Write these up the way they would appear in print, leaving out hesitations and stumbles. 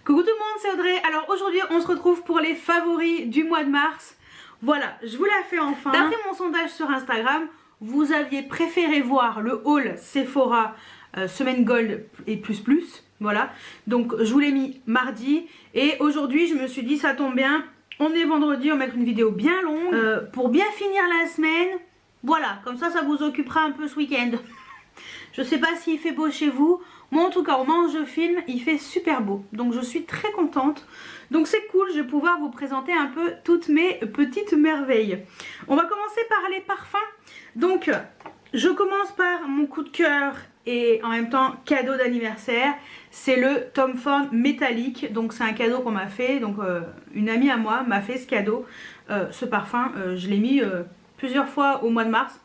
Coucou tout le monde, c'est Audrey. Alors aujourd'hui on se retrouve pour les favoris du mois de mars. Voilà, je vous la fais enfin. D'après mon sondage sur Instagram, vous aviez préféré voir le haul Sephora semaine gold et plus. Voilà, donc je vous l'ai mis mardi. Et aujourd'hui je me suis dit ça tombe bien, on est vendredi, on va mettre une vidéo bien longue pour bien finir la semaine. Voilà, comme ça vous occupera un peu ce week-end. Je sais pas s'il fait beau chez vous. Moi en tout cas au moment où je filme il fait super beau. Donc je suis très contente. Donc c'est cool, je vais pouvoir vous présenter un peu toutes mes petites merveilles. On va commencer par les parfums. Donc je commence par mon coup de cœur et en même temps cadeau d'anniversaire. C'est le Tom Ford métallique. Donc c'est un cadeau qu'on m'a fait. Donc une amie à moi m'a fait ce cadeau. Ce parfum je l'ai mis plusieurs fois au mois de mars.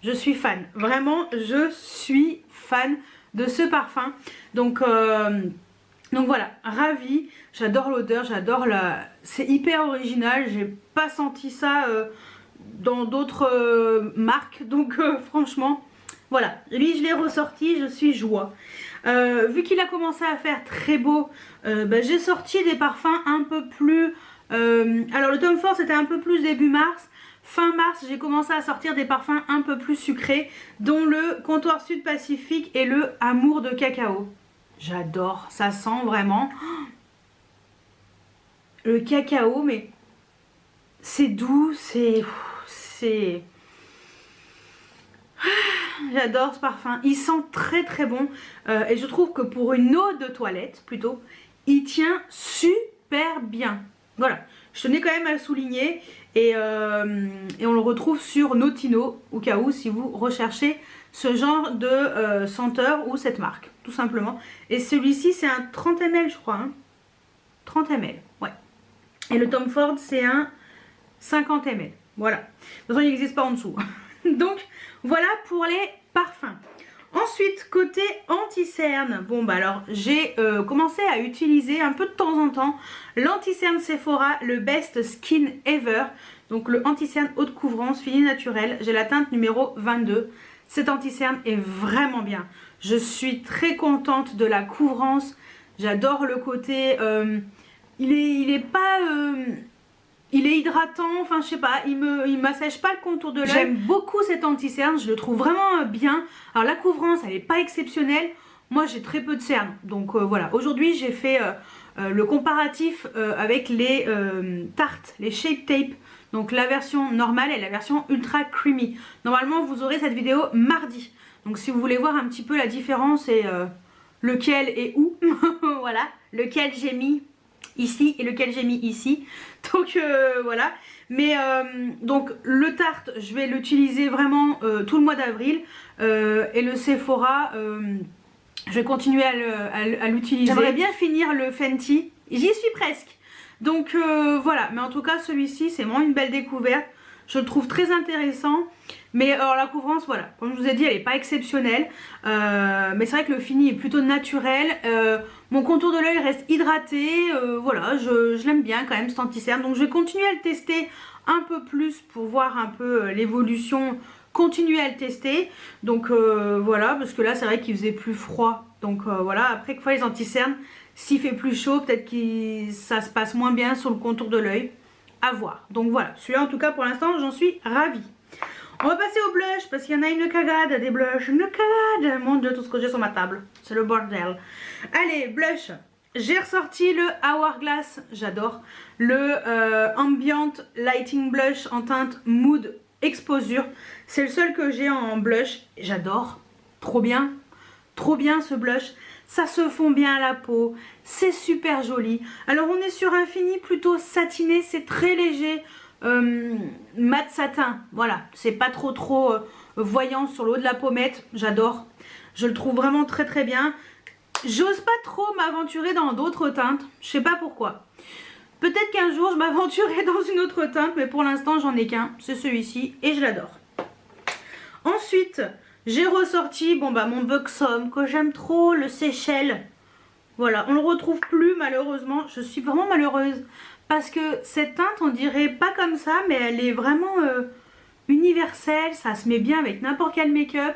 Je suis fan, vraiment je suis fan de ce parfum. Donc voilà, ravie, j'adore l'odeur, j'adore la... C'est hyper original, j'ai pas senti ça dans d'autres marques. Donc franchement, voilà, lui je l'ai ressorti, je suis joie. Vu qu'il a commencé à faire très beau, j'ai sorti des parfums un peu plus... alors le Tom Ford c'était un peu plus début mars. Fin mars, j'ai commencé à sortir des parfums un peu plus sucrés, dont le Comptoir Sud Pacifique et le Amour de cacao. J'adore, ça sent vraiment le cacao, mais c'est doux, c'est... J'adore ce parfum, il sent très très bon et je trouve que pour une eau de toilette plutôt, il tient super bien. Voilà, je tenais quand même à le souligner et on le retrouve sur Notino au cas où si vous recherchez ce genre de senteur ou cette marque tout simplement. Et celui-ci c'est un 30 ml je crois, hein. 30 ml, ouais. Et le Tom Ford c'est un 50 ml, voilà. De toute façon il n'existe pas en dessous. Donc voilà pour les parfums. Ensuite côté anti-cerne, bon bah alors j'ai commencé à utiliser un peu de temps en temps l'anti-cerne Sephora, le Best Skin Ever. Donc le anti-cerne haute couvrance fini naturel, j'ai la teinte numéro 22. Cet anti-cerne est vraiment bien, je suis très contente de la couvrance, j'adore le côté, il est pas... il est hydratant, enfin je sais pas, il m'assèche pas le contour de l'œil. J'aime beaucoup cet anti-cerne, je le trouve vraiment bien. Alors la couvrance elle est pas exceptionnelle, moi j'ai très peu de cernes. Donc voilà, aujourd'hui j'ai fait le comparatif avec les tartes, les Shape Tape. Donc la version normale et la version ultra creamy. Normalement vous aurez cette vidéo mardi. Donc si vous voulez voir un petit peu la différence et lequel et où, voilà, lequel j'ai mis ici et lequel j'ai mis ici. Donc voilà, mais donc le tarte je vais l'utiliser vraiment tout le mois d'avril et le Sephora je vais continuer à l'utiliser. J'aimerais bien finir le Fenty, j'y suis presque. Donc voilà, mais en tout cas celui-ci c'est vraiment une belle découverte, je le trouve très intéressant. Mais alors la couvrance, voilà, comme je vous ai dit, elle n'est pas exceptionnelle. Mais c'est vrai que le fini est plutôt naturel. Mon contour de l'œil reste hydraté. Voilà, je l'aime bien quand même cet anti-cerne. Donc je vais continuer à le tester un peu plus pour voir un peu l'évolution. Continuer à le tester. Donc voilà, parce que là c'est vrai qu'il faisait plus froid. Donc voilà, après quelquefois les anti-cernes, s'il fait plus chaud, peut-être que ça se passe moins bien sur le contour de l'œil. À voir. Donc voilà, celui-là en tout cas pour l'instant j'en suis ravie. On va passer au blush parce qu'il y en a une cagade des blushs, une cagade. Mon dieu, tout ce que j'ai sur ma table, c'est le bordel. Allez, blush. J'ai ressorti le Hourglass, j'adore. Le Ambient Lighting Blush en teinte Mood Exposure. C'est le seul que j'ai en blush. J'adore. Trop bien ce blush. Ça se fond bien à la peau. C'est super joli. Alors on est sur un fini plutôt satiné, c'est très léger. Mat satin, voilà, c'est pas trop voyant sur le haut de la pommette, j'adore, je le trouve vraiment très bien. J'ose pas trop m'aventurer dans d'autres teintes, je sais pas pourquoi. Peut-être qu'un jour je m'aventurerai dans une autre teinte, mais pour l'instant j'en ai qu'un, c'est celui-ci et je l'adore. Ensuite j'ai ressorti mon Buxom que j'aime trop, le Seychelles. Voilà, on le retrouve plus malheureusement, je suis vraiment malheureuse. Parce que cette teinte, on dirait pas comme ça, mais elle est vraiment universelle. Ça se met bien avec n'importe quel make-up.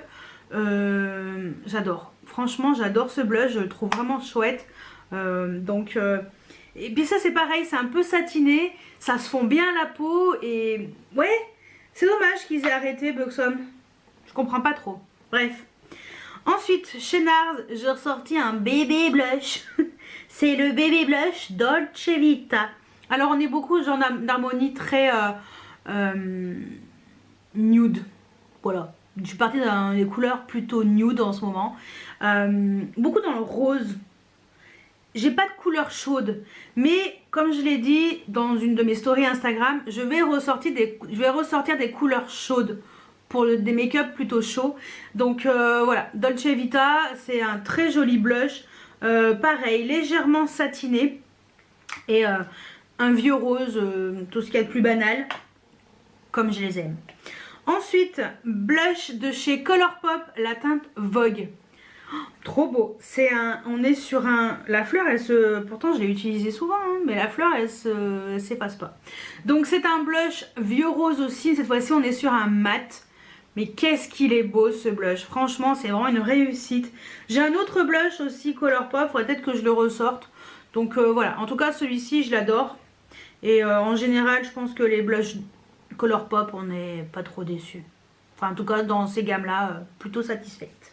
J'adore. Franchement, j'adore ce blush. Je le trouve vraiment chouette. Et puis ça c'est pareil, c'est un peu satiné, ça se fond bien à la peau et ouais, c'est dommage qu'ils aient arrêté Buxom. Je comprends pas trop. Bref. Ensuite, chez Nars, j'ai ressorti un bébé blush. C'est le bébé blush Dolce Vita. Alors on est beaucoup genre d'harmonie très nude. Voilà. Je suis partie dans des couleurs plutôt nude en ce moment. Beaucoup dans le rose. J'ai pas de couleur chaude, mais comme je l'ai dit dans une de mes stories Instagram, je vais ressortir des couleurs chaudes pour des make-up plutôt chauds. Donc voilà, Dolce Vita, c'est un très joli blush, pareil, légèrement satiné et un vieux rose, tout ce qu'il y a de plus banal, comme je les aime. Ensuite, blush de chez Colourpop, la teinte Vogue. Trop beau, on est sur la fleur pourtant je l'ai utilisé souvent hein, mais la fleur elle s'efface pas. Donc c'est un blush vieux rose aussi, cette fois-ci on est sur un mat. Mais qu'est-ce qu'il est beau ce blush, franchement c'est vraiment une réussite. J'ai un autre blush aussi Colourpop, faudrait peut-être que je le ressorte. Donc voilà, en tout cas celui-ci je l'adore. Et en général je pense que les blushs Colourpop on n'est pas trop déçus. Enfin en tout cas dans ces gammes là, plutôt satisfaite.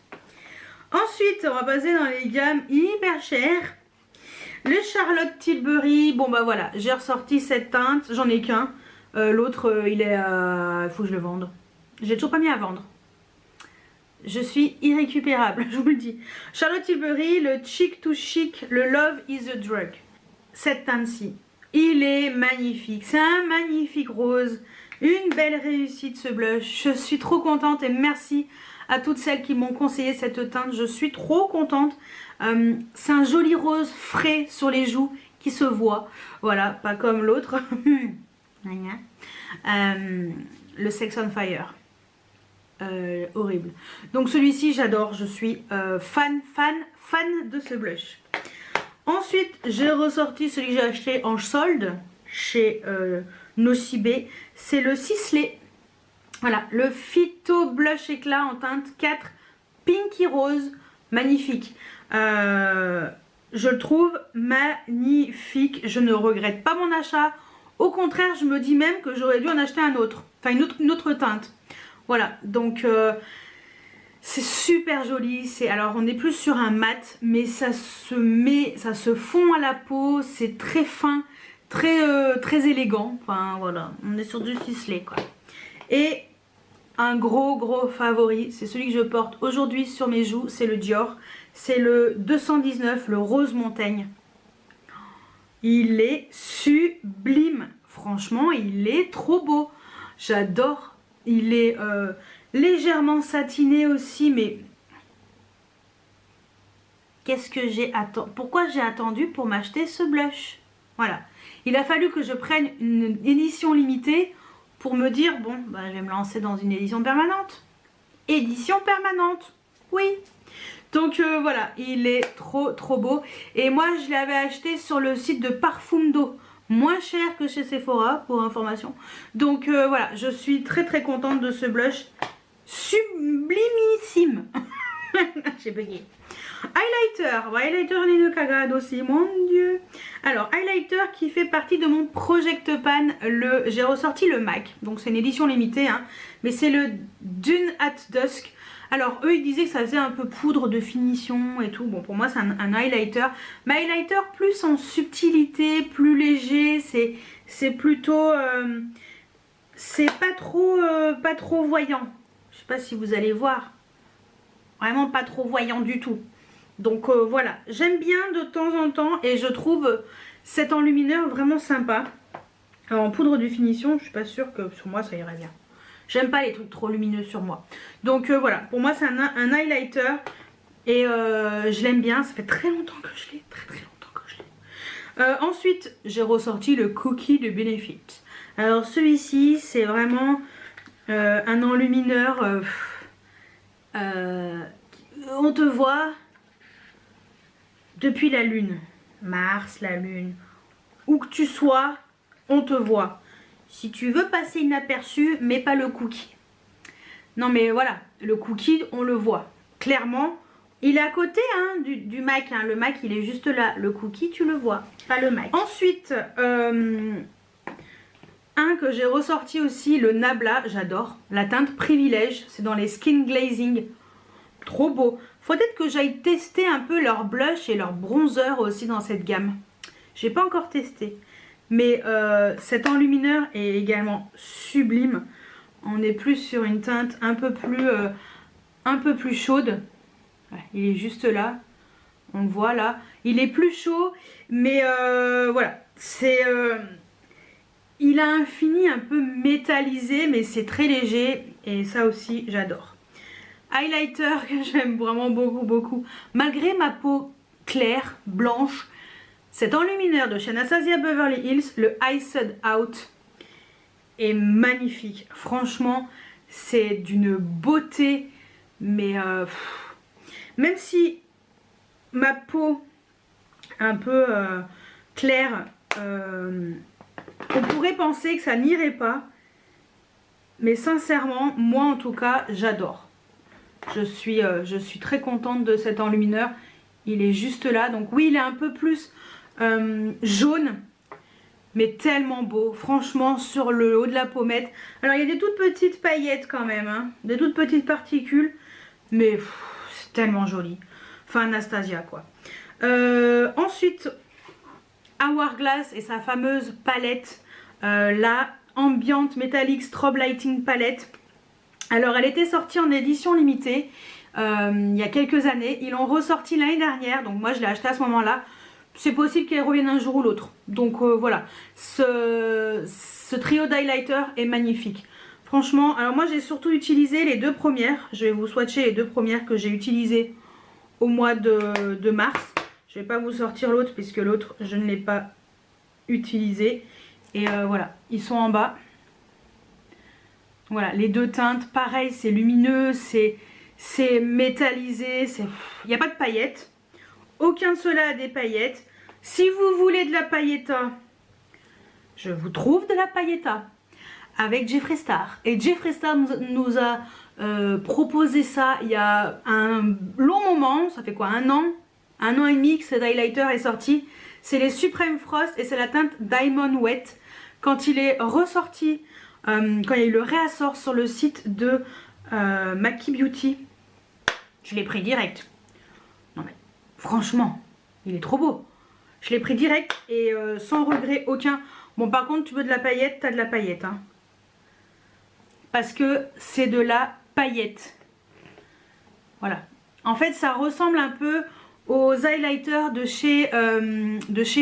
Ensuite, on va passer dans les gammes hyper chères. Le Charlotte Tilbury, bon bah voilà, j'ai ressorti cette teinte, j'en ai qu'un. L'autre, il faut que je le vende. J'ai toujours pas mis à vendre. Je suis irrécupérable, je vous le dis. Charlotte Tilbury, le Chic to Chic, le Love is a Drug. Cette teinte-ci, il est magnifique. C'est un magnifique rose. Une belle réussite ce blush. Je suis trop contente et merci à toutes celles qui m'ont conseillé cette teinte, je suis trop contente. C'est un joli rose frais sur les joues qui se voit. Voilà, pas comme l'autre. Le Sex on Fire. Horrible. Donc celui-ci j'adore, je suis fan de ce blush. Ensuite j'ai ressorti celui que j'ai acheté en solde chez Nocibé. C'est le Sisley. Voilà, le Phyto Blush Éclat en teinte 4 Pinky Rose, magnifique. Je le trouve magnifique, je ne regrette pas mon achat. Au contraire, je me dis même que j'aurais dû en acheter un autre, enfin une autre teinte. Voilà, donc c'est super joli. Alors on est plus sur un mat, mais ça se fond à la peau, c'est très fin, très élégant. Enfin voilà, on est sur du Sisley quoi. Et un gros favori, c'est celui que je porte aujourd'hui sur mes joues, c'est le Dior. C'est le 219, le Rose Montagne. Il est sublime. Franchement, il est trop beau. J'adore. Il est légèrement satiné aussi, mais qu'est-ce que j'ai attendu? Pourquoi j'ai attendu pour m'acheter ce blush? Voilà. Il a fallu que je prenne une édition limitée pour me dire, bon, bah, je vais me lancer dans une édition permanente. Édition permanente, oui. Donc voilà, il est trop beau. Et moi, je l'avais acheté sur le site de Parfumdo. Moins cher que chez Sephora, pour information. Donc voilà, je suis très contente de ce blush. Sublimissime. J'ai bugué. Highlighter Nino Kagad aussi, mon dieu. Alors, highlighter qui fait partie de mon Project Pan, j'ai ressorti le MAC, donc c'est une édition limitée, hein, mais c'est le Dune at Dusk. Alors, eux, ils disaient que ça faisait un peu poudre de finition et tout. Bon, pour moi, c'est un highlighter. Mais highlighter plus en subtilité, plus léger, c'est plutôt... c'est pas trop voyant. Je sais pas si vous allez voir. Vraiment pas trop voyant du tout. Donc voilà, j'aime bien de temps en temps et je trouve cet enlumineur vraiment sympa. Alors, en poudre de finition, je suis pas sûre que sur moi ça irait bien. J'aime pas les trucs trop lumineux sur moi. Donc voilà, pour moi c'est un highlighter et je l'aime bien. Ça fait très longtemps que je l'ai, très longtemps que je l'ai. Ensuite, j'ai ressorti le Cookie de Benefit. Alors celui-ci, c'est vraiment un enlumineur... on te voit depuis la lune, Mars, la lune, où que tu sois, on te voit. Si tu veux passer inaperçu, mets pas le cookie. Non mais voilà, le cookie, on le voit. Clairement, Il est à côté hein, du MAC, hein. Le MAC il est juste là, le cookie tu le vois, pas le MAC. Ensuite, un que j'ai ressorti aussi, le Nabla, j'adore. La teinte Privilège, c'est dans les Skin Glazing. Trop beau. Faut peut-être que j'aille tester un peu leur blush et leur bronzer aussi dans cette gamme. J'ai pas encore testé. Mais cet enlumineur est également sublime. On est plus sur une teinte un peu plus chaude. Ouais, il est juste là. On le voit là. Il est plus chaud. Mais voilà. C'est... il a un fini un peu métallisé. Mais c'est très léger. Et ça aussi j'adore. Highlighter que j'aime vraiment beaucoup. Malgré ma peau claire, blanche. Cet enlumineur de chez Anastasia Beverly Hills, le Iced Out, est magnifique. Franchement, c'est d'une beauté. Mais même si ma peau un peu claire, on pourrait penser que ça n'irait pas. Mais sincèrement, moi en tout cas, j'adore. Je suis très contente de cet enlumineur. Il est juste là. Donc oui, il est un peu plus jaune. Mais tellement beau. Franchement, sur le haut de la pommette. Alors, il y a des toutes petites paillettes quand même. Hein, des toutes petites particules. Mais c'est tellement joli. Enfin, Anastasia, quoi. Ensuite, Hourglass et sa fameuse palette. La Ambient Metallic Strobe Lighting Palette. Alors, elle était sortie en édition limitée il y a quelques années. Ils l'ont ressorti l'année dernière. Donc, moi, je l'ai acheté à ce moment-là. C'est possible qu'elle revienne un jour ou l'autre. Donc, voilà. Ce trio d'highlighter est magnifique. Franchement, alors moi, j'ai surtout utilisé les deux premières. Je vais vous swatcher les deux premières que j'ai utilisées au mois de mars. Je ne vais pas vous sortir l'autre puisque l'autre, je ne l'ai pas utilisé. Et voilà, ils sont en bas. Voilà, les deux teintes, pareil, c'est lumineux, c'est métallisé, il n'y a pas de paillettes. Aucun de ceux-là a des paillettes. Si vous voulez de la pailletta, je vous trouve de la pailletta avec Jeffree Star. Et Jeffree Star nous a proposé ça il y a un long moment. Ça fait quoi, un an et demi que cet highlighter est sorti. C'est les Supreme Frost et c'est la teinte Diamond Wet. Quand il est ressorti, quand il le réassort sur le site de Maki Beauty, je l'ai pris direct. Non mais franchement, il est trop beau. Je l'ai pris direct et sans regret aucun. Bon, par contre, tu veux de la paillette, t'as de la paillette. Hein. Parce que c'est de la paillette. Voilà. En fait, ça ressemble un peu aux highlighters de chez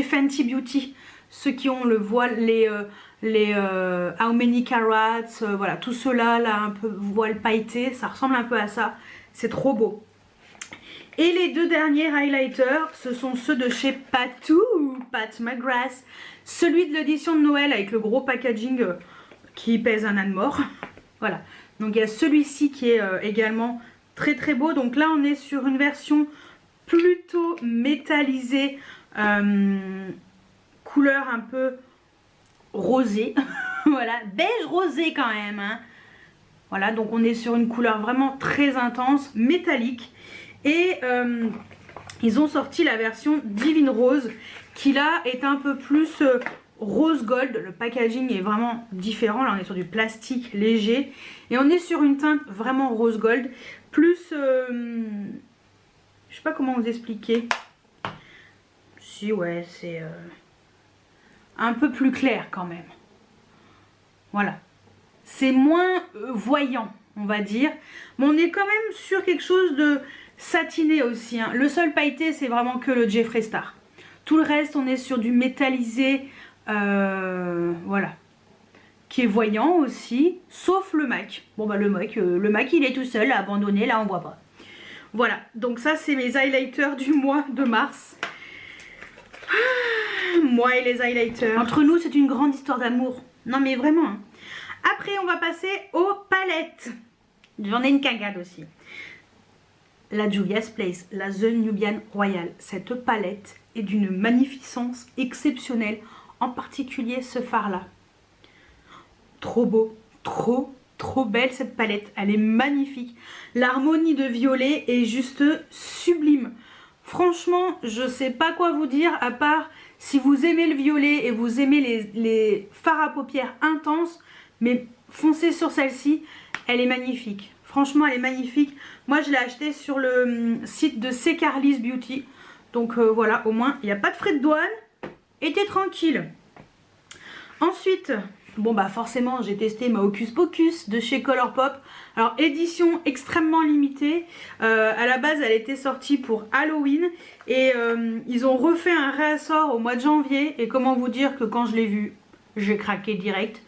Fenty Beauty. Ceux qui ont le voile, les How Many Carats, voilà, tout cela là, un peu voile pailleté, ça ressemble un peu à ça. C'est trop beau. Et les deux derniers highlighters, ce sont ceux de chez Pat McGrath. Celui de l'édition de Noël avec le gros packaging qui pèse un âne mort. Voilà. Donc il y a celui-ci qui est également très beau. Donc là on est sur une version plutôt métallisée. Couleur un peu rosée. Voilà. Beige rosé quand même. Hein. Voilà. Donc on est sur une couleur vraiment très intense, métallique. Et ils ont sorti la version Divine Rose qui là est un peu plus rose gold. Le packaging est vraiment différent. Là on est sur du plastique léger et on est sur une teinte vraiment rose gold. Plus, je sais pas comment vous expliquer. Si ouais c'est un peu plus clair quand même. Voilà. C'est moins voyant on va dire. Mais on est quand même sur quelque chose de satiné aussi. Hein. Le seul pailleté c'est vraiment que le Jeffree Star. Tout le reste on est sur du métallisé. Voilà. Qui est voyant aussi. Sauf le MAC. Bon bah le MAC il est tout seul abandonné. Là on voit pas. Voilà. Donc ça c'est mes highlighters du mois de mars. Moi et les highlighters. Entre nous c'est une grande histoire d'amour. Non mais vraiment. Hein. Après on va passer aux palettes. J'en ai une cagade aussi. La Juvia's Place, la The Nubian Royal. Cette palette est d'une magnificence exceptionnelle. En particulier ce fard là. Trop beau. Trop belle cette palette. Elle est magnifique. L'harmonie de violet est juste sublime. Franchement, je sais pas quoi vous dire à part si vous aimez le violet et vous aimez les fards à paupières intenses, mais foncez sur celle-ci, elle est magnifique. Franchement, elle est magnifique. Moi, je l'ai achetée sur le site de C. Carly's Beauty. Donc voilà, au moins, il n'y a pas de frais de douane et t'es tranquille. Ensuite, bon bah forcément, j'ai testé ma Hocus Pocus de chez Colourpop. Alors, édition extrêmement limitée. À la base, elle était sortie pour Halloween. Et ils ont refait un réassort au mois de janvier. Et comment vous dire que quand je l'ai vue, j'ai craqué direct.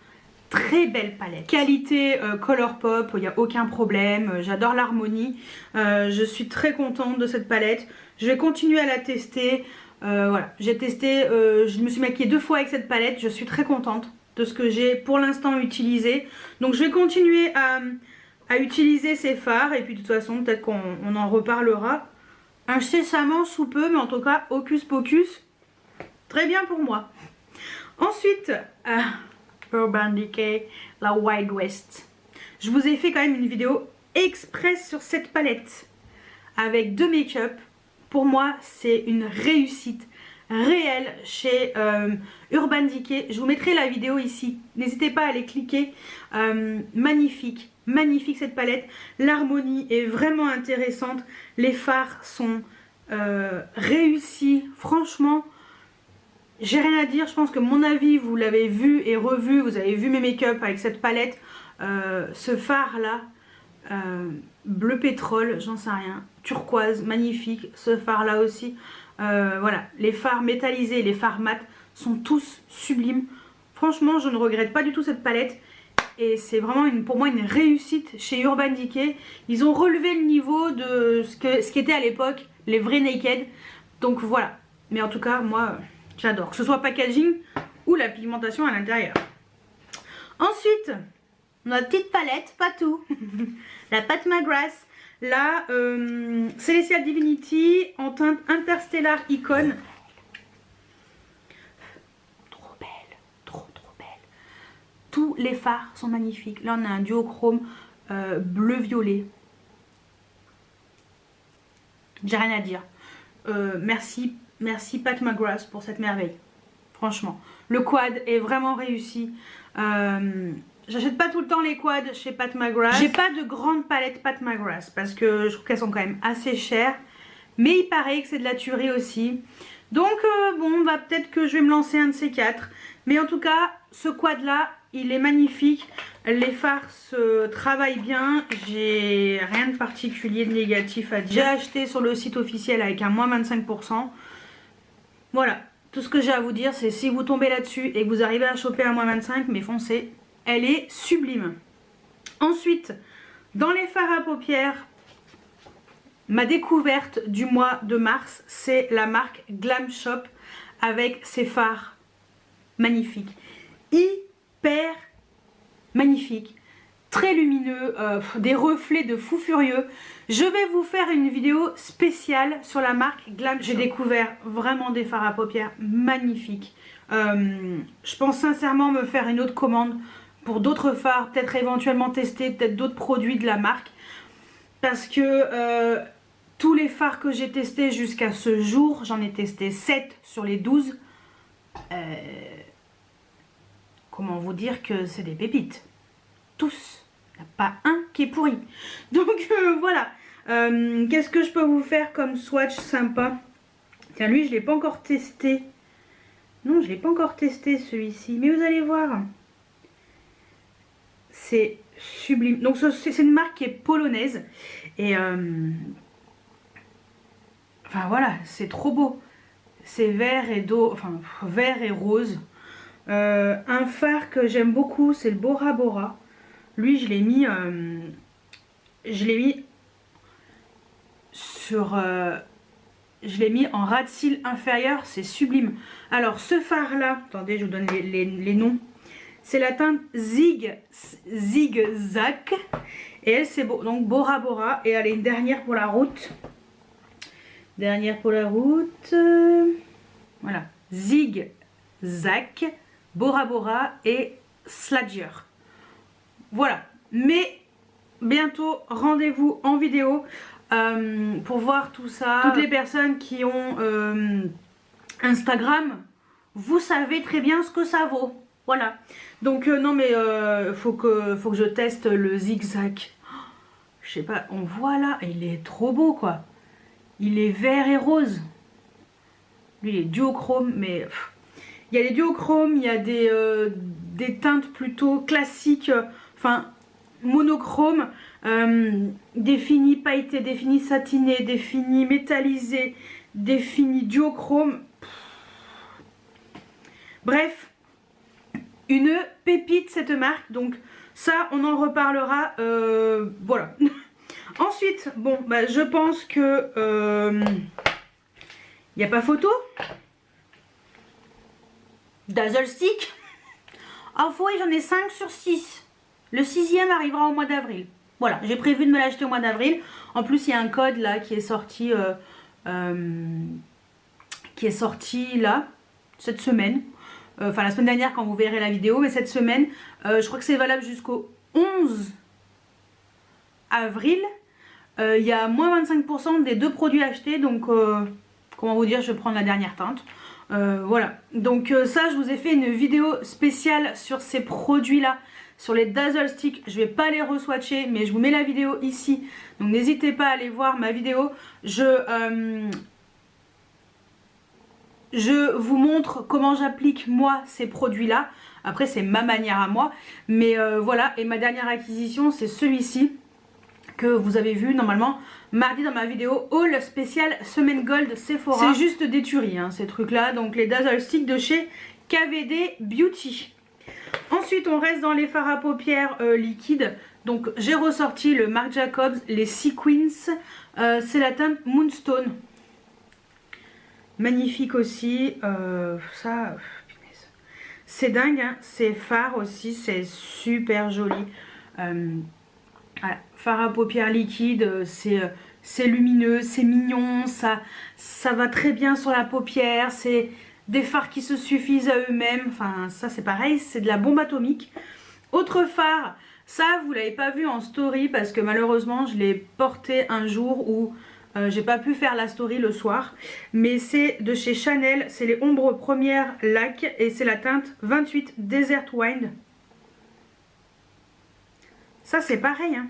Très belle palette. Qualité Colourpop, il n'y a aucun problème. J'adore l'harmonie. Je suis très contente de cette palette. Je vais continuer à la tester. Voilà, j'ai testé, je me suis maquillée 2 fois avec cette palette. Je suis très contente de ce que j'ai pour l'instant utilisé. Donc je vais continuer à utiliser ces fards. Et puis de toute façon, peut-être qu'on en reparlera incessamment sous peu. Mais en tout cas, Hocus Pocus, très bien pour moi. Ensuite... Urban Decay, la Wild West. Je vous ai fait quand même une vidéo express sur cette palette avec 2 make-up. Pour moi, c'est une réussite réelle chez Urban Decay. Je vous mettrai la vidéo ici. N'hésitez pas à aller cliquer. Magnifique, magnifique cette palette. L'harmonie est vraiment intéressante. Les fards sont réussis. Franchement, j'ai rien à dire, je pense que mon avis, vous l'avez vu et revu, vous avez vu mes make-up avec cette palette, ce phare là, bleu pétrole, j'en sais rien, turquoise, magnifique, ce phare là aussi, voilà, les fards métallisés, les fards mat sont tous sublimes, franchement je ne regrette pas du tout cette palette, et c'est vraiment pour moi une réussite chez Urban Decay. Ils ont relevé le niveau de ce qu'était à l'époque les vrais Naked, donc voilà, mais en tout cas moi... J'adore, que ce soit packaging ou la pigmentation à l'intérieur. Ensuite, notre petite palette, pas tout. La Pat McGrath, la Celestial Divinity en teinte Interstellar Icon. Trop belle, trop belle. Tous les fards sont magnifiques. Là, on a un duochrome bleu-violet. J'ai rien à dire. Merci Pat McGrath pour cette merveille. Franchement, le quad est vraiment réussi. J'achète pas tout le temps les quads chez Pat McGrath. J'ai pas de grande palette Pat McGrath parce que je trouve qu'elles sont quand même assez chères. Mais il paraît que c'est de la tuerie aussi. Donc bon, bah, peut-être que je vais me lancer un de ces 4. Mais en tout cas, ce quad là, il est magnifique. Les fards se travaillent bien. J'ai rien de particulier de négatif à dire. J'ai acheté sur le site officiel avec un moins 25%. Voilà, tout ce que j'ai à vous dire, c'est si vous tombez là-dessus et que vous arrivez à choper un moins 25, mais foncez, elle est sublime. Ensuite, dans les fards à paupières, ma découverte du mois de mars, c'est la marque Glam Shop avec ses fards magnifiques. Hyper magnifiques. Très lumineux, des reflets de fou furieux. Je vais vous faire une vidéo spéciale sur la marque Glam Shop. J'ai découvert vraiment des fards à paupières magnifiques. Je pense sincèrement me faire une autre commande pour d'autres fards, peut-être éventuellement tester peut-être d'autres produits de la marque. Parce que tous les fards que j'ai testés jusqu'à ce jour, j'en ai testé 7 sur les 12. Comment vous dire que c'est des pépites? Tous. Il n'y a pas un qui est pourri. Donc voilà. Qu'est-ce que je peux vous faire comme swatch sympa? Tiens, lui, je ne l'ai pas encore testé. Non, je ne l'ai pas encore testé celui-ci. Mais vous allez voir. C'est sublime. Donc c'est une marque qui est polonaise. Et enfin voilà, c'est trop beau. C'est vert et vert et rose. Un fard que j'aime beaucoup, c'est le Bora Bora. Lui, je l'ai mis en ras de cils inférieur, c'est sublime. Alors ce fard là, attendez, je vous donne les noms. C'est la teinte Zigzag et elle c'est donc Bora Bora, et elle est une dernière pour la route. Voilà, Zigzag, Bora Bora et Sludger. Voilà, mais bientôt rendez-vous en vidéo. pour voir tout ça. Toutes les personnes qui ont Instagram, vous savez très bien ce que ça vaut. Voilà. Donc non mais faut que je teste le zigzag. Je sais pas, on voit là, il est trop beau quoi. Il est vert et rose. Lui il est duochrome, mais il y a des duochromes, il y a des teintes plutôt classiques, enfin monochrome, défini pailleté, défini satiné, défini métallisé, défini duochrome. Bref, une pépite cette marque, donc ça on en reparlera, voilà. Ensuite, bon, bah, je pense que il n'y a pas photo. Dazzle Stick. Ah oui, j'en ai 5 sur 6. Le 6e arrivera au mois d'avril. Voilà, j'ai prévu de me l'acheter au mois d'avril. En plus, il y a un code là qui est sorti là, cette semaine. Enfin, la semaine dernière quand vous verrez la vidéo, mais cette semaine, je crois que c'est valable jusqu'au 11 avril. Il y a moins 25% des 2 produits achetés, donc comment vous dire, je vais prendre la dernière teinte. Voilà, donc ça je vous ai fait une vidéo spéciale sur ces produits là, sur les Dazzle Stick. Je vais pas les re-swatcher, mais je vous mets la vidéo ici, donc n'hésitez pas à aller voir ma vidéo. Je vous montre comment j'applique moi ces produits là. Après c'est ma manière à moi, mais voilà. Et ma dernière acquisition c'est celui-ci que vous avez vu normalement mardi dans ma vidéo haul spécial semaine gold Sephora. C'est juste des tueries hein, ces trucs là, donc les Dazzle Stick de chez KVD Beauty. Ensuite on reste dans les fards à paupières liquides, donc j'ai ressorti le Marc Jacobs, les Sequins, c'est la teinte Moonstone. Magnifique aussi, ça c'est dingue hein. Ces fards aussi c'est super joli. Voilà, fard à paupières liquide, c'est lumineux, c'est mignon, ça va très bien sur la paupière, c'est des fards qui se suffisent à eux-mêmes, enfin ça c'est pareil, c'est de la bombe atomique. Autre fard, ça vous l'avez pas vu en story parce que malheureusement je l'ai porté un jour où j'ai pas pu faire la story le soir, mais c'est de chez Chanel, c'est les ombres premières lac et c'est la teinte 28 Desert Wine. Ça c'est pareil hein.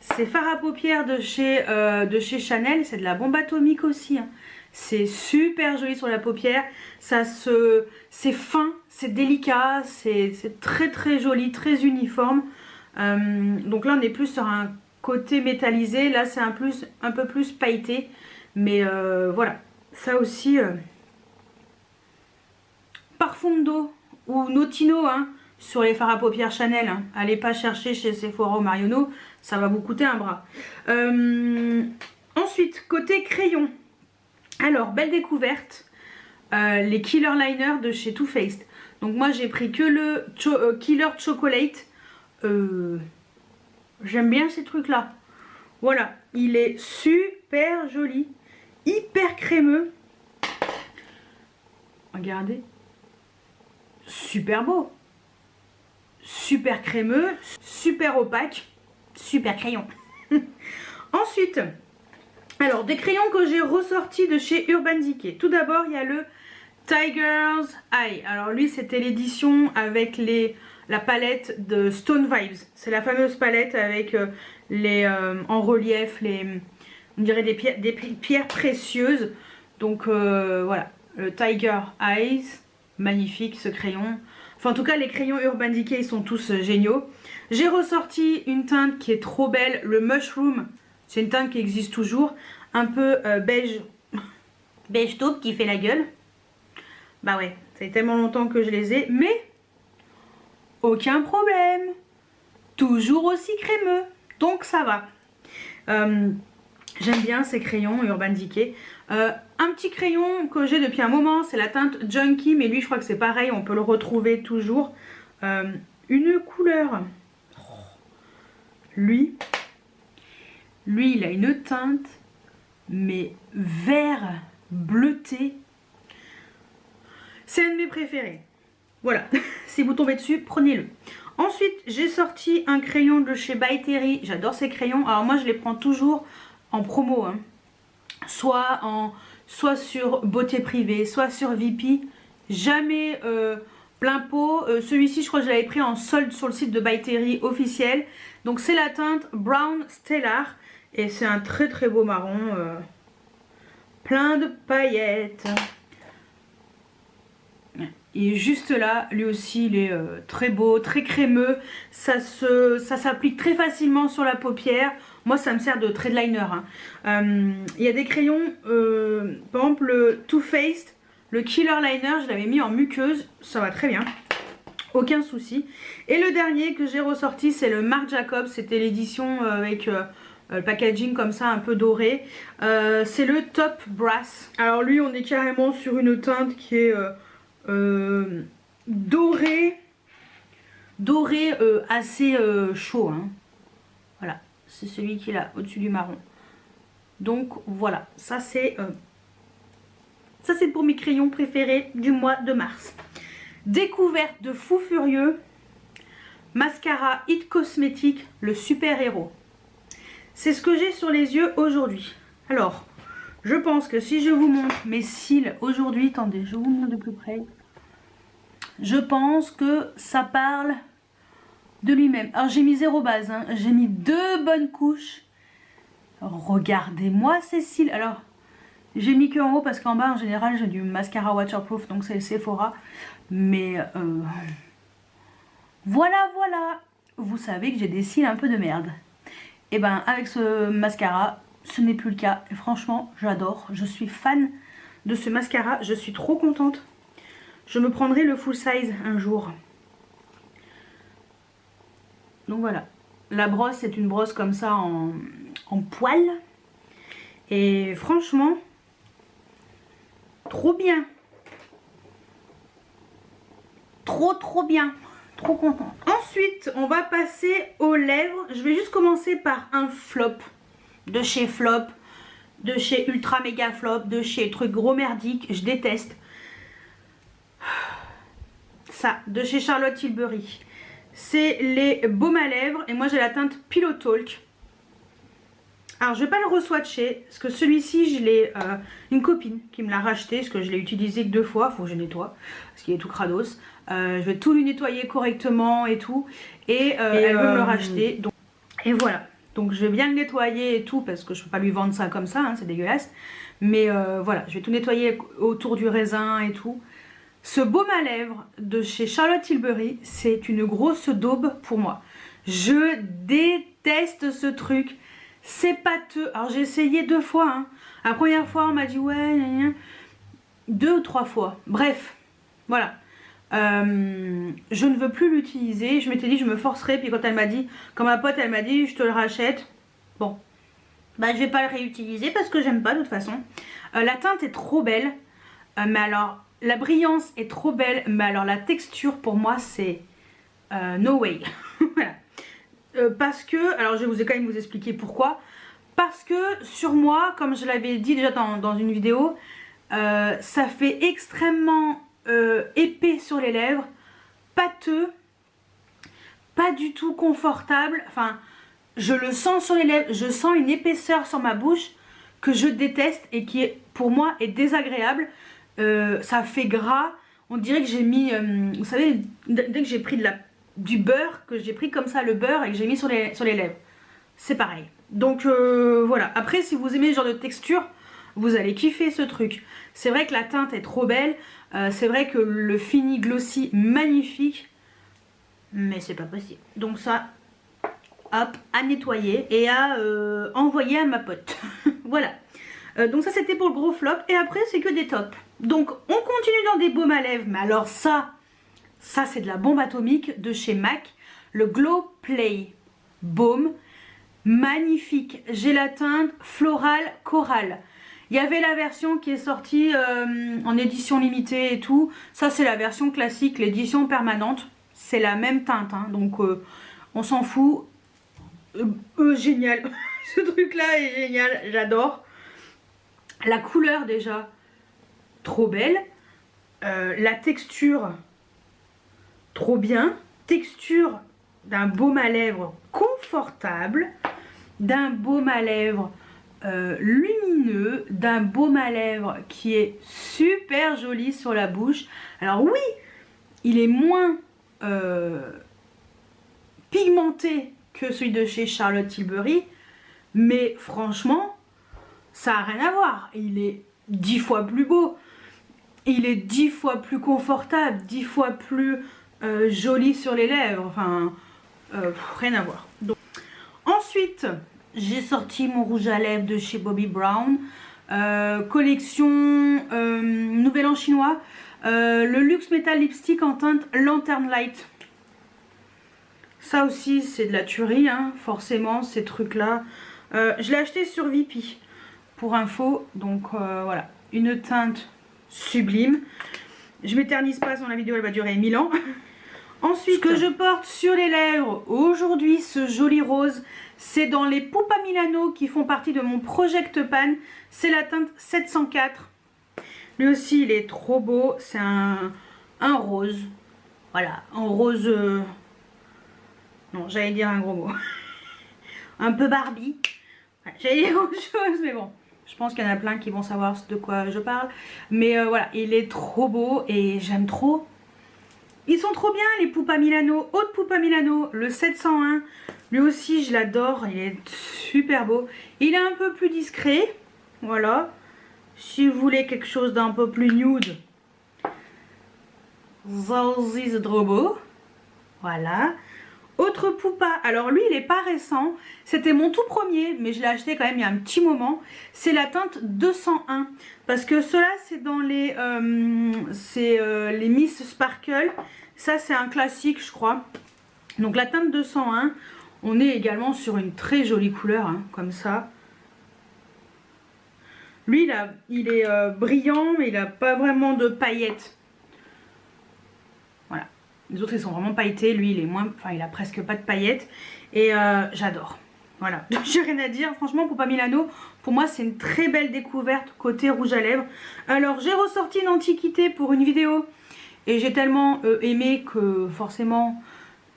C'est fard à paupières de chez Chanel, c'est de la bombe atomique aussi hein. C'est super joli sur la paupière, c'est fin, c'est délicat, c'est très très joli, très uniforme. Donc là on est plus sur un côté métallisé, là c'est un peu plus pailleté, mais voilà, ça aussi Parfundo ou Notino hein, sur les fards à paupières Chanel, hein. Allez pas chercher chez Sephora ou Marionneau, ça va vous coûter un bras. Ensuite, côté crayon, alors belle découverte, les Killer Liner de chez Too Faced. Donc moi j'ai pris que le Killer Chocolate, j'aime bien ces trucs là. Voilà, il est super joli, hyper crémeux. Regardez, super beau. Super crémeux, super opaque, super crayon. Ensuite, alors des crayons que j'ai ressortis de chez Urban Decay. Tout d'abord, il y a le Tiger's Eye. Alors lui, c'était l'édition avec la palette de Stone Vibes. C'est la fameuse palette avec en relief, on dirait des pierres précieuses. Donc voilà, le Tiger Eyes, magnifique ce crayon. Enfin en tout cas les crayons Urban Decay ils sont tous géniaux. J'ai ressorti une teinte qui est trop belle, le Mushroom. C'est une teinte qui existe toujours, un peu beige taupe qui fait la gueule. Bah ouais, ça fait tellement longtemps que je les ai, mais aucun problème. Toujours aussi crémeux, donc ça va. J'aime bien ces crayons Urban Decay. Un petit crayon que j'ai depuis un moment, c'est la teinte Junkie, mais lui je crois que c'est pareil, on peut le retrouver toujours. Une couleur. Lui il a une teinte, mais vert bleuté. C'est un de mes préférés. Voilà, si vous tombez dessus, prenez-le. Ensuite, j'ai sorti un crayon de chez By Terry. J'adore ces crayons. Alors moi, je les prends toujours en promo, hein. Soit sur Beauté Privée, soit sur VP. Jamais plein pot. Celui-ci, je crois que je l'avais pris en solde sur le site de By Terry officiel. Donc c'est la teinte Brown Stellar. Et c'est un très très beau marron. Plein de paillettes. Il est juste là, lui aussi il est très beau, très crémeux, ça s'applique très facilement sur la paupière. Moi ça me sert de trade liner, hein. Il y a des crayons, par exemple le Too Faced, le Killer Liner, je l'avais mis en muqueuse, ça va très bien, aucun souci. Et le dernier que j'ai ressorti c'est le Marc Jacobs, c'était l'édition avec le packaging comme ça un peu doré, c'est le Top Brass. Alors lui on est carrément sur une teinte qui est doré assez chaud, hein. Voilà, c'est celui qui est là au-dessus du marron. Donc voilà, ça c'est pour mes crayons préférés du mois de mars. Découverte de fou furieux, mascara It Cosmetics, le super héros. C'est ce que j'ai sur les yeux aujourd'hui. Alors je pense que si je vous montre mes cils aujourd'hui, attendez, je vous montre de plus près. Je pense que ça parle de lui-même. Alors j'ai mis 0 base, hein. J'ai mis 2 bonnes couches. Regardez-moi ces cils. Alors j'ai mis que en haut parce qu'en bas en général j'ai du mascara waterproof, donc c'est le Sephora. Mais voilà, vous savez que j'ai des cils un peu de merde. Et ben avec ce mascara, ce n'est plus le cas. Et franchement, j'adore. Je suis fan de ce mascara. Je suis trop contente. Je me prendrai le full size un jour. Donc voilà. La brosse, c'est une brosse comme ça en poil. Et franchement, trop bien. Trop bien. Trop contente. Ensuite, on va passer aux lèvres. Je vais juste commencer par un flop. De chez Flop, de chez Ultra Méga Flop, de chez truc gros merdique, je déteste. Ça, de chez Charlotte Tilbury. C'est les baumes à lèvres et moi j'ai la teinte Pillow Talk. Alors je vais pas le re-swatcher parce que celui-ci je l'ai une copine qui me l'a racheté parce que je l'ai utilisé que 2 fois, faut que je nettoie parce qu'il est tout crados. Je vais tout lui nettoyer correctement et tout et elle veut me le racheter. Donc, et voilà. Donc je vais bien le nettoyer et tout parce que je peux pas lui vendre ça comme ça, hein, c'est dégueulasse. Mais voilà, je vais tout nettoyer autour du raisin et tout. Ce baume à lèvres de chez Charlotte Tilbury, c'est une grosse daube pour moi. Je déteste ce truc. C'est pâteux. Alors j'ai essayé 2 fois. Hein. La première fois on m'a dit ouais, 2 ou 3 fois. Bref, voilà. Je ne veux plus l'utiliser. Je m'étais dit je me forcerai. Puis quand elle m'a dit, quand ma pote elle m'a dit je te le rachète. Bon, bah je vais pas le réutiliser parce que j'aime pas de toute façon. La teinte est trop belle. Mais alors la brillance est trop belle. Mais alors la texture pour moi c'est no way. Voilà. Parce que, alors je vais quand même vous expliquer pourquoi. Parce que sur moi, comme je l'avais dit déjà dans une vidéo, ça fait extrêmement épais sur les lèvres, pâteux, pas du tout confortable. Enfin, je le sens sur les lèvres, je sens une épaisseur sur ma bouche que je déteste et qui pour moi est désagréable. Ça fait gras, on dirait que j'ai mis, vous savez, dès que j'ai pris du beurre, que j'ai pris comme ça le beurre et que j'ai mis sur les lèvres, c'est pareil. Donc voilà, après si vous aimez ce genre de texture, vous allez kiffer ce truc. C'est vrai que la teinte est trop belle, c'est vrai que le fini glossy magnifique, mais c'est pas possible. Donc ça, hop, à nettoyer et à envoyer à ma pote. Voilà. Donc ça c'était pour le gros flop et après c'est que des tops. Donc on continue dans des baumes à lèvres, mais alors ça c'est de la bombe atomique de chez MAC, le Glow Play Baume, magnifique. J'ai la teinte Floral Coral. Il y avait la version qui est sortie en édition limitée et tout. Ça c'est la version classique, l'édition permanente. C'est la même teinte, hein, donc on s'en fout. Génial, ce truc là est génial, j'adore. La couleur déjà, trop belle. La texture, trop bien. Texture d'un baume à lèvres confortable. D'un baume à lèvres lumineux d'un baume à lèvres qui est super joli sur la bouche. Alors oui, il est moins pigmenté que celui de chez Charlotte Tilbury, mais franchement, ça n'a rien à voir. Il est 10 fois plus beau, il est 10 fois plus confortable, 10 fois plus joli sur les lèvres, enfin, rien à voir. Donc, ensuite, j'ai sorti mon rouge à lèvres de chez Bobbi Brown, collection Nouvel An chinois, le Luxe Metal Lipstick en teinte Lantern Light. Ça aussi c'est de la tuerie, hein, forcément ces trucs là. Je l'ai acheté sur Vipi pour info, donc voilà, une teinte sublime. Je m'éternise pas, sinon la vidéo elle va durer 1000 ans. Ensuite, ce que je porte sur les lèvres aujourd'hui, ce joli rose, c'est dans les Pupa Milano qui font partie de mon Project Pan. C'est la teinte 704. Lui aussi, il est trop beau. C'est un rose. Voilà, un rose... Non, j'allais dire un gros mot. Un peu Barbie. J'allais dire autre chose, mais bon. Je pense qu'il y en a plein qui vont savoir de quoi je parle. Mais voilà, il est trop beau et j'aime trop. Ils sont trop bien les Pupa Milano, Haute Pupa Milano, le 701. Lui aussi je l'adore, il est super beau. Il est un peu plus discret, voilà. Si vous voulez quelque chose d'un peu plus nude, Zazie the Drobo. Voilà. Autre Pupa, alors lui il est pas récent, c'était mon tout premier, mais je l'ai acheté quand même il y a un petit moment. C'est la teinte 201, parce que cela c'est dans les les Miss Sparkle. Ça c'est un classique je crois. Donc la teinte 201, on est également sur une très jolie couleur, hein, comme ça. Lui là, il est brillant, mais il n'a pas vraiment de paillettes. Voilà. Les autres ils sont vraiment pailletés, lui il est moins, enfin il a presque pas de paillettes et j'adore. Voilà, j'ai rien à dire, franchement Pupa Milano, pour moi c'est une très belle découverte côté rouge à lèvres. Alors j'ai ressorti une antiquité pour une vidéo et j'ai tellement aimé que forcément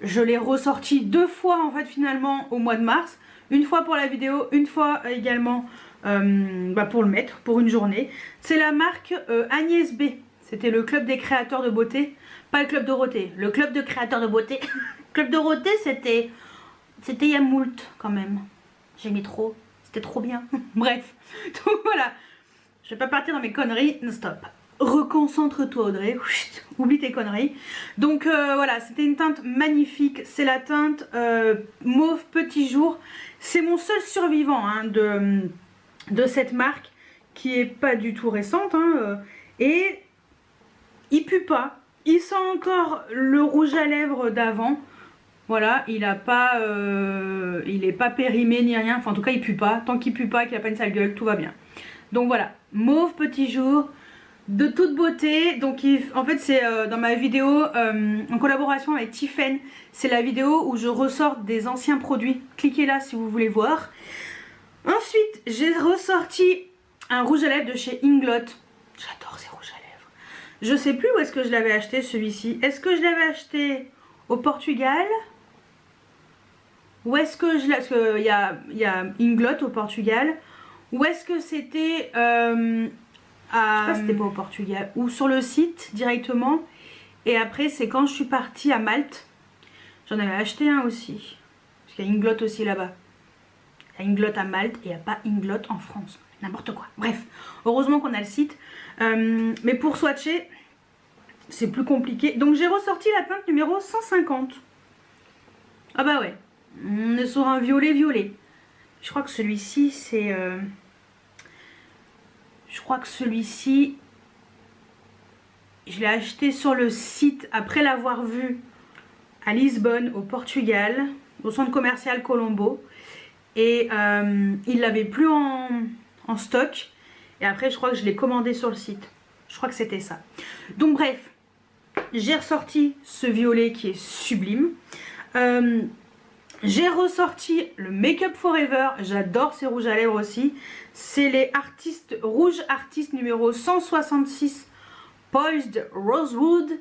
je l'ai ressorti 2 fois en fait finalement au mois de mars. Une fois pour la vidéo, une fois également pour le mettre, pour une journée. C'est la marque Agnès B. C'était le club des créateurs de beauté. Pas le club Dorothée, le club de créateurs de beauté. Club Dorothée, c'était il y a moult quand même. J'aimais trop, c'était trop bien. Bref, donc voilà. Je vais pas partir dans mes conneries, stop. Reconcentre-toi Audrey, oublie tes conneries. Donc voilà, c'était une teinte magnifique. C'est la teinte mauve petit jour. C'est mon seul survivant hein, de cette marque qui est pas du tout récente. Hein, et il pue pas. Il sent encore le rouge à lèvres d'avant. Voilà, il est pas périmé ni rien. Enfin, en tout cas, il pue pas. Tant qu'il pue pas, qu'il a pas une sale gueule, tout va bien. Donc voilà, mauve petit jour, de toute beauté. Donc en fait, c'est dans ma vidéo en collaboration avec Tiffen. C'est la vidéo où je ressors des anciens produits. Cliquez là si vous voulez voir. Ensuite, j'ai ressorti un rouge à lèvres de chez Inglot. J'adore ces rouges à lèvres. Je sais plus où est-ce que je l'avais acheté celui-ci. Est-ce que je l'avais acheté au Portugal? Ou est-ce que je l'ai... Parce qu'il y a Inglot au Portugal. Ou est-ce que c'était... je sais pas si c'était pas au Portugal. Ou sur le site directement. Et après c'est quand je suis partie à Malte. J'en avais acheté un aussi. Parce qu'il y a Inglot aussi là-bas. Il y a Inglot à Malte et il n'y a pas Inglot en France. N'importe quoi. Bref, heureusement qu'on a le site. Mais pour swatcher, c'est plus compliqué. Donc j'ai ressorti la teinte numéro 150. Ah bah ouais. On est sur un violet. Je crois que celui-ci c'est... Je crois que celui-ci... Je l'ai acheté sur le site après l'avoir vu à Lisbonne, au Portugal, au centre commercial Colombo. Et il l'avait plus en stock. Et après je crois que je l'ai commandé sur le site. Je crois que c'était ça. Donc bref, j'ai ressorti ce violet qui est sublime. J'ai ressorti le Make Up Forever. J'adore ces rouges à lèvres aussi. C'est les rouges artistes numéro 166 Poised Rosewood.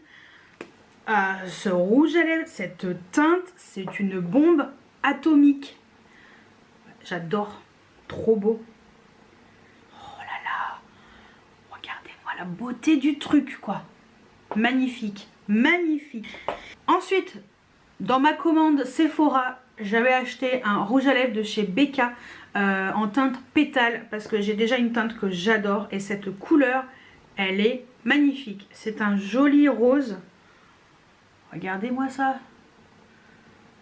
Ce rouge à lèvres, cette teinte, c'est une bombe atomique. J'adore, trop beau. la beauté du truc quoi. Magnifique, magnifique. Ensuite, dans ma commande Sephora, j'avais acheté un rouge à lèvres de chez Becca en teinte pétale parce que j'ai déjà une teinte que j'adore et cette couleur, elle est magnifique. C'est un joli rose. Regardez-moi ça.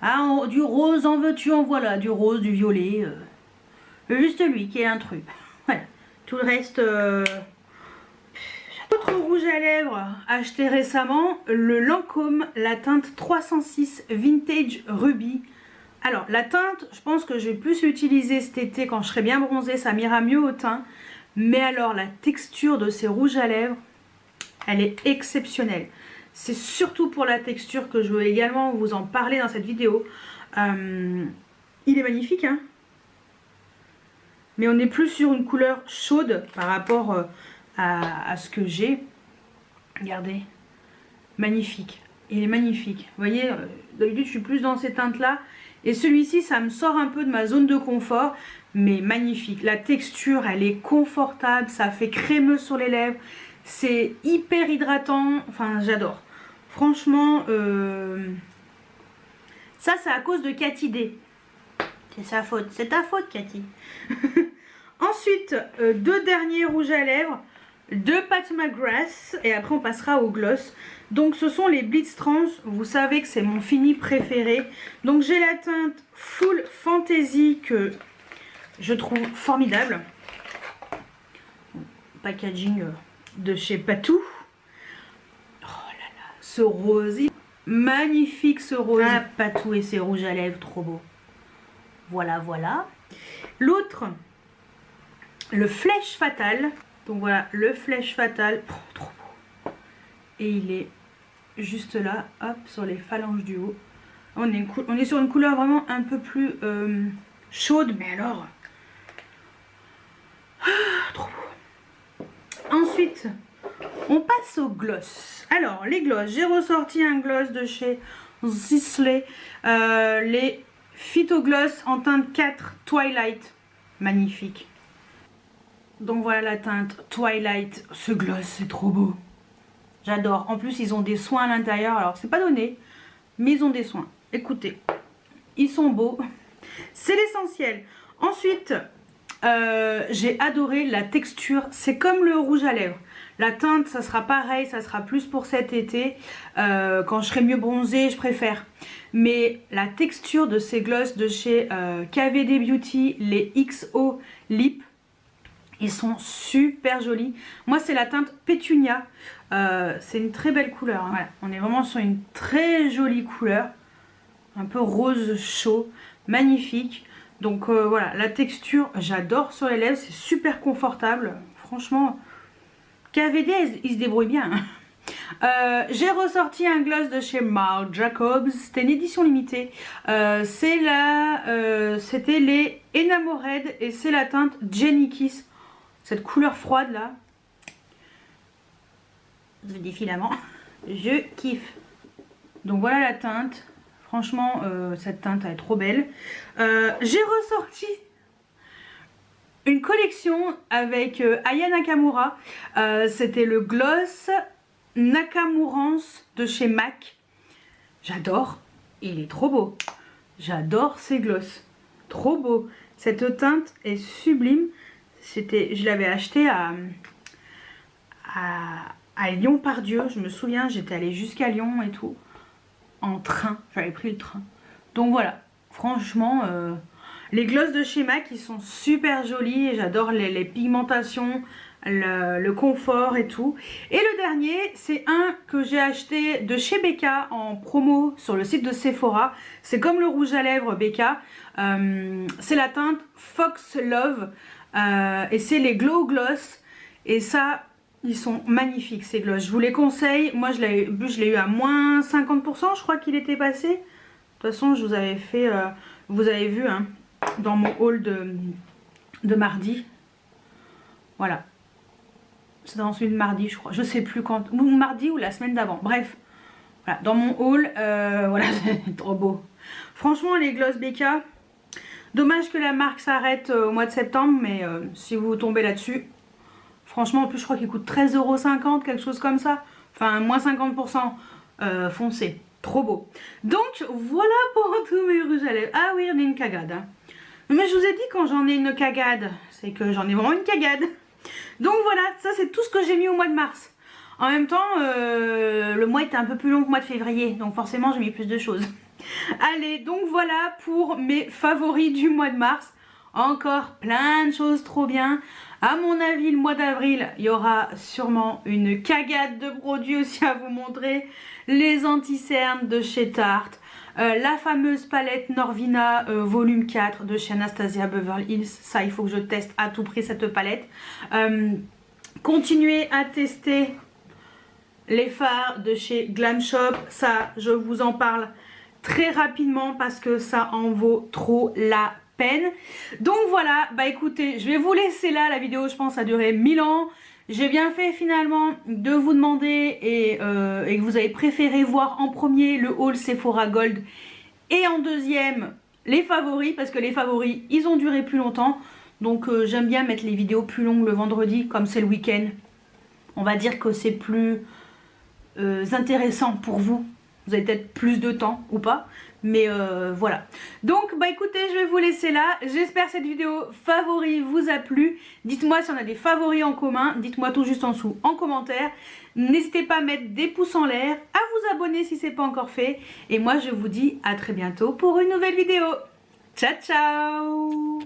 Ah, du rose en veux-tu, en voilà, du rose, du violet. Juste lui qui est un truc. Voilà. Tout le reste... Autre rouge à lèvres acheté récemment, le Lancôme, la teinte 306 Vintage Ruby. Alors la teinte, je pense que je vais plus l'utiliser cet été quand je serai bien bronzée, ça m'ira mieux au teint. Mais alors la texture de ces rouges à lèvres, elle est exceptionnelle. C'est surtout pour la texture que je veux également vous en parler dans cette vidéo. Il est magnifique, hein. Mais on n'est plus sur une couleur chaude par rapport à ce que j'ai. Regardez, magnifique. Il est magnifique. Vous voyez, d'habitude je suis plus dans ces teintes là. Et celui-ci, ça me sort un peu de ma zone de confort. Mais magnifique. La texture, elle est confortable. Ça fait crémeux sur les lèvres. C'est hyper hydratant. Enfin, j'adore. Franchement, ça c'est à cause de Cathy D. C'est sa faute. C'est ta faute, Cathy. Ensuite, deux derniers rouges à lèvres de Pat McGrath. Et après, on passera au gloss. Donc, ce sont les Blitz Trans. Vous savez que c'est mon fini préféré. Donc, j'ai la teinte Full Fantasy que je trouve formidable. Packaging de chez Patou. Oh là là, ce rose. Magnifique ce rose. Ah, Patou et ses rouges à lèvres, trop beau. Voilà, voilà. L'autre, le Flèche Fatale. Donc voilà, le Flèche Fatale. Oh, trop beau. Et il est juste là, hop, sur les phalanges du haut. On est sur une couleur vraiment un peu plus chaude, mais alors... trop beau. Ensuite, on passe au gloss. Alors, les gloss. J'ai ressorti un gloss de chez Sisley. Les Phytogloss en teinte 4 Twilight. Magnifique. Donc voilà la teinte Twilight. Ce gloss, c'est trop beau. J'adore. En plus, ils ont des soins à l'intérieur. Alors, c'est pas donné, mais ils ont des soins. Écoutez, ils sont beaux. C'est l'essentiel. Ensuite, j'ai adoré la texture. C'est comme le rouge à lèvres. La teinte, ça sera pareil. Ça sera plus pour cet été. Quand je serai mieux bronzée, je préfère. Mais la texture de ces gloss de chez KVD Beauty, les XO Lip, ils sont super jolis. Moi, c'est la teinte Pétunia. C'est une très belle couleur. Hein. Voilà. On est vraiment sur une très jolie couleur. Un peu rose chaud. Magnifique. Donc voilà, la texture, j'adore sur les lèvres. C'est super confortable. Franchement, KVD, il se débrouille bien. J'ai ressorti un gloss de chez Marc Jacobs. C'était une édition limitée. C'était les Enamored. Et c'est la teinte Jenny Kiss. Cette couleur froide là, des filaments, je kiffe. Donc voilà la teinte. Franchement, cette teinte elle est trop belle. J'ai ressorti une collection avec Aya Nakamura. C'était le gloss Nakamurance de chez MAC. J'adore. Il est trop beau. J'adore ces gloss. Trop beau. Cette teinte est sublime. Je l'avais acheté à Lyon-Pardieu. Je me souviens, j'étais allée jusqu'à Lyon et tout. En train. J'avais pris le train. Donc voilà. Franchement, les gloss de chez MAC, ils sont super jolis. J'adore les pigmentations, le confort et tout. Et le dernier, c'est un que j'ai acheté de chez Becca en promo sur le site de Sephora. C'est comme le rouge à lèvres Becca. C'est la teinte Fox Love. Et c'est les Glow Gloss. Et ça, ils sont magnifiques ces gloss. Je vous les conseille. Moi, je l'ai eu à moins 50%. Je crois qu'il était passé. De toute façon, je vous avais fait... vous avez vu hein, dans mon haul de mardi. Voilà. C'est dans celui de mardi, je crois. Je sais plus quand. Ou mardi ou la semaine d'avant. Bref. Voilà. Dans mon haul. Voilà, c'est trop beau. Franchement, les gloss Becca... Dommage que la marque s'arrête au mois de septembre, mais si vous tombez là-dessus, Franchement, en plus, je crois qu'il coûte 13,50 €, quelque chose comme ça. Enfin, moins 50% foncé. Trop beau. Donc, voilà pour tous mes rouges à lèvres. Ah oui, on a une cagade. Hein. Mais je vous ai dit, quand j'en ai une cagade, c'est que j'en ai vraiment une cagade. Donc voilà, ça c'est tout ce que j'ai mis au mois de mars. En même temps, le mois était un peu plus long que le mois de février. Donc forcément, j'ai mis plus de choses. Allez, donc voilà pour mes favoris du mois de mars. Encore plein de choses trop bien. À mon avis, le mois d'avril, il y aura sûrement une cagade de produits aussi à vous montrer. Les anti-cernes de chez Tarte. La fameuse palette Norvina volume 4 de chez Anastasia Beverly Hills. Ça, il faut que je teste à tout prix cette palette. Continuez à tester les fards de chez Glam Shop. Ça, je vous en parle très rapidement parce que ça en vaut trop la peine. Donc voilà, bah écoutez, je vais vous laisser là. La vidéo, je pense, a duré 1000 ans. J'ai bien fait finalement de vous demander et que vous avez préféré voir en premier le haul Sephora Gold et en deuxième les favoris, parce que les favoris, ils ont duré plus longtemps. Donc j'aime bien mettre les vidéos plus longues le vendredi, comme c'est le week-end. On va dire que c'est plus intéressant pour vous. Vous avez peut-être plus de temps ou pas, mais voilà. Donc bah écoutez, je vais vous laisser là. J'espère que cette vidéo favori vous a plu. Dites-moi si on a des favoris en commun. Dites-moi tout juste en dessous en commentaire. N'hésitez pas à mettre des pouces en l'air, à vous abonner si ce n'est pas encore fait. Et moi je vous dis à très bientôt pour une nouvelle vidéo. Ciao ciao.